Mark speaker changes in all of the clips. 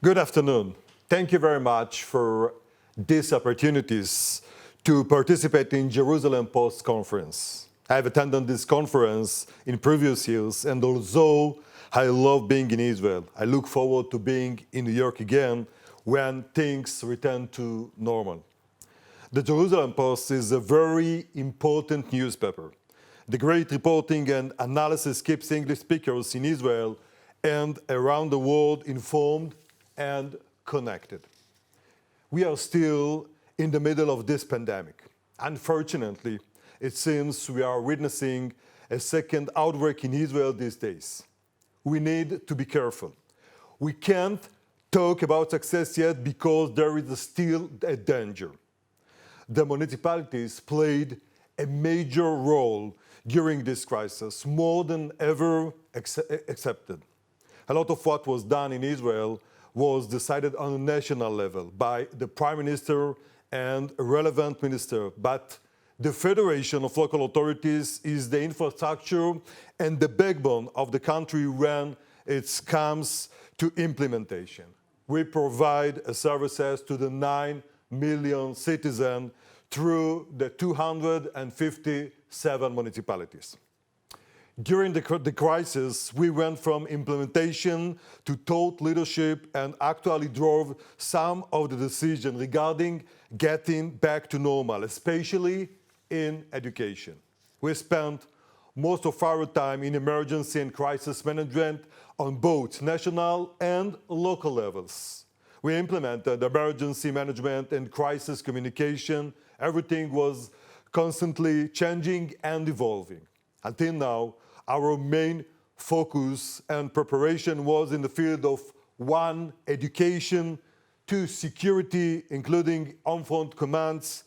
Speaker 1: Good afternoon. Thank you very much for these opportunities to participate in Jerusalem Post Conference. I have attended this conference in previous years, and although I love being in Israel, I look forward to being in New York again when things return to normal. The Jerusalem Post is a very important newspaper. The great reporting and analysis keeps English speakers in Israel and around the world informed and connected. We are still in the middle of this pandemic. Unfortunately, it seems we are witnessing a second outbreak in Israel these days. We need to be careful. We can't talk about success yet because there is still a danger. The municipalities played a major role during this crisis, more than ever accepted. A lot of what was done in Israel was decided on a national level by the Prime Minister and a relevant minister. But the Federation of Local Authorities is the infrastructure and the backbone of the country when it comes to implementation. We provide services to the 9 million citizens through the 257 municipalities. During the crisis, we went from implementation to thought leadership and actually drove some of the decisions regarding getting back to normal, especially in education. We spent most of our time in emergency and crisis management on both national and local levels. We implemented emergency management and crisis communication. Everything was constantly changing and evolving. Until now, our main focus and preparation was in the field of 1, education, 2, security, including on-front commands,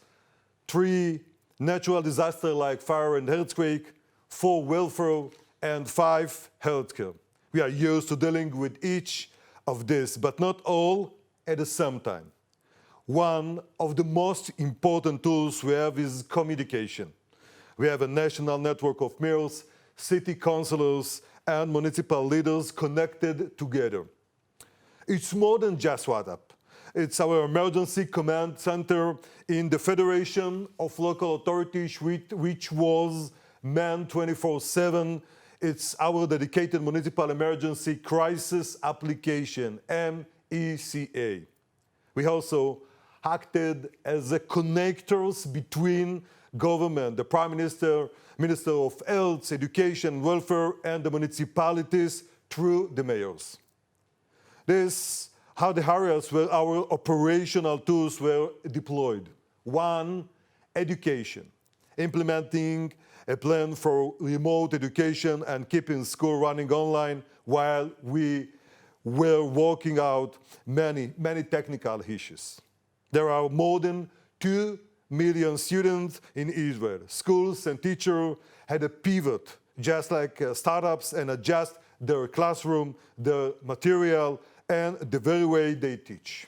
Speaker 1: 3, natural disaster like fire and earthquake, 4, welfare, and 5, healthcare. We are used to dealing with each of these, but not all at the same time. One of the most important tools we have is communication. We have a national network of mayors, city councillors, and municipal leaders connected together. It's more than just WhatsApp. It's our emergency command center in the Federation of Local Authorities, which was manned 24/7. It's our dedicated municipal emergency crisis application, MECA. We also acted as the connectors between government, the Prime Minister, Minister of Health, Education, Welfare, and the municipalities through the mayors. These are the areas where our operational tools were deployed. 1, education, implementing a plan for remote education and keeping school running online while we were working out many technical issues. There are more than 2 million students in Israel. Schools and teachers had a pivot, just like startups, and adjust their classroom, their material, and the very way they teach.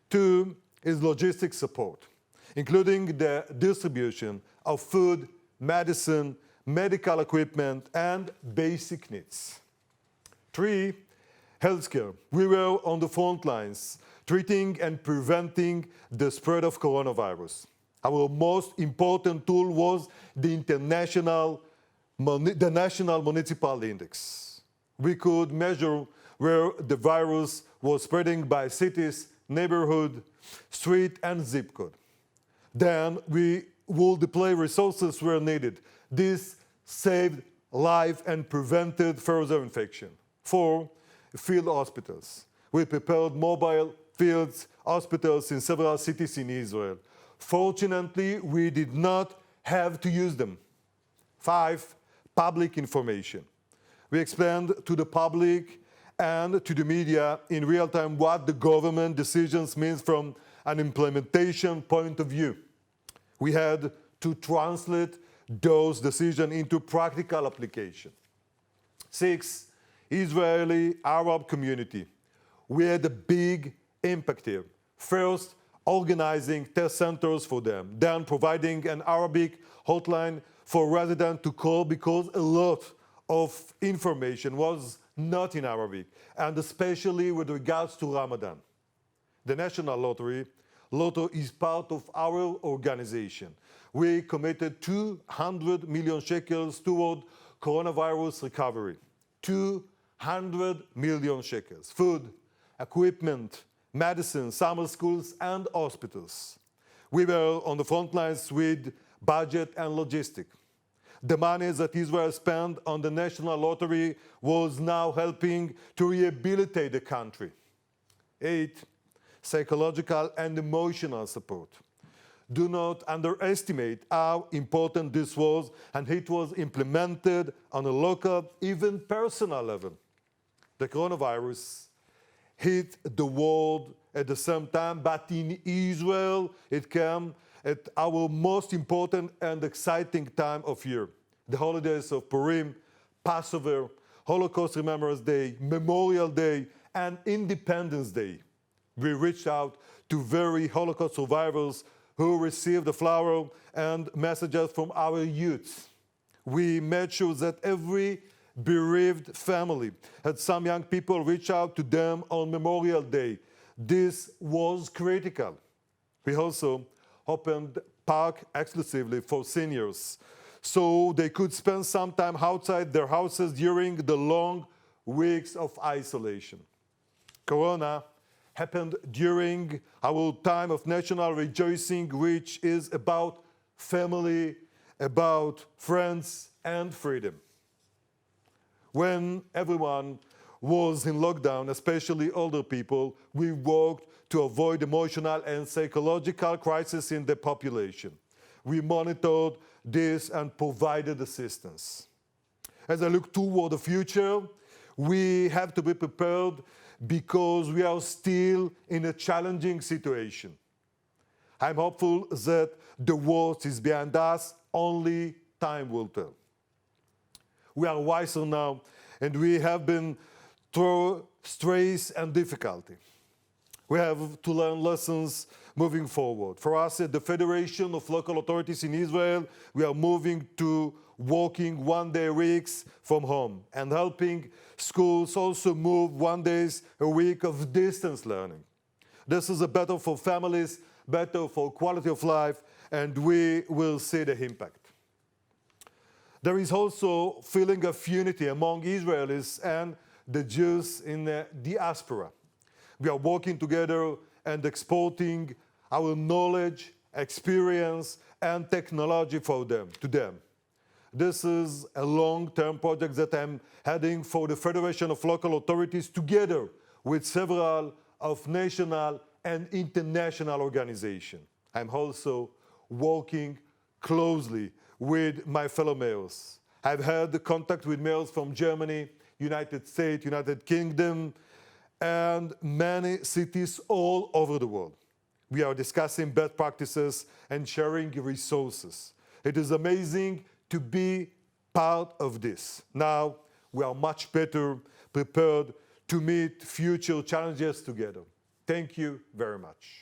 Speaker 1: 2 is logistics support, including the distribution of food, medicine, medical equipment, and basic needs. 3, healthcare. We were on the front lines, treating and preventing the spread of coronavirus. Our most important tool was the National Municipal Index. We could measure where the virus was spreading by cities, neighborhood, street, and zip code. Then we would deploy resources where needed. This saved life and prevented further infection. 4, field hospitals. We prepared mobile field hospitals in several cities in Israel. Fortunately, we did not have to use them. 5, public information. We explained to the public and to the media in real time what the government decisions means from an implementation point of view. We had to translate those decisions into practical application. 6, Israeli Arab community. We had a big impact here. First, organizing test centers for them, then providing an Arabic hotline for residents to call because a lot of information was not in Arabic, and especially with regards to Ramadan. The National Lottery, Lotto, is part of our organization. We committed 200 million shekels toward coronavirus recovery. 200 million shekels. Food, equipment, medicine, summer schools, and hospitals. We were on the front lines with budget and logistics. The money that Israel spent on the National Lottery was now helping to rehabilitate the country. 8. Psychological and emotional support. Do not underestimate how important this was, and it was implemented on a local, even personal level. The coronavirus hit the world at the same time, but in Israel it came at our most important and exciting time of year. The holidays of Purim, Passover, Holocaust Remembrance Day, Memorial Day, and Independence Day. We reached out to very Holocaust survivors who received the flower and messages from our youth. We made sure that every bereaved family had some young people reach out to them on Memorial Day. This was critical. We also opened park exclusively for seniors, so they could spend some time outside their houses during the long weeks of isolation. Corona happened during our time of national rejoicing, which is about family, about friends, and freedom. When everyone was in lockdown, especially older people, we worked to avoid emotional and psychological crisis in the population. We monitored this and provided assistance. As I look toward the future, we have to be prepared because we are still in a challenging situation. I'm hopeful that the worst is behind us, only time will tell. We are wiser now, and we have been through stress and difficulty. We have to learn lessons moving forward. For us at the Federation of Local Authorities in Israel, we are moving to working 1 day weeks from home and helping schools also move 1 day a week of distance learning. This is better for families, better for quality of life, and we will see the impact. There is also a feeling of unity among Israelis and the Jews in the diaspora. We are working together and exporting our knowledge, experience, and technology to them. This is a long-term project that I'm heading for the Federation of Local Authorities together with several of national and international organizations. I'm also working closely with my fellow mayors. I've had contact with mayors from Germany, United States, United Kingdom, and many cities all over the world. We are discussing best practices and sharing resources. It is amazing to be part of this. Now we are much better prepared to meet future challenges together. Thank you very much.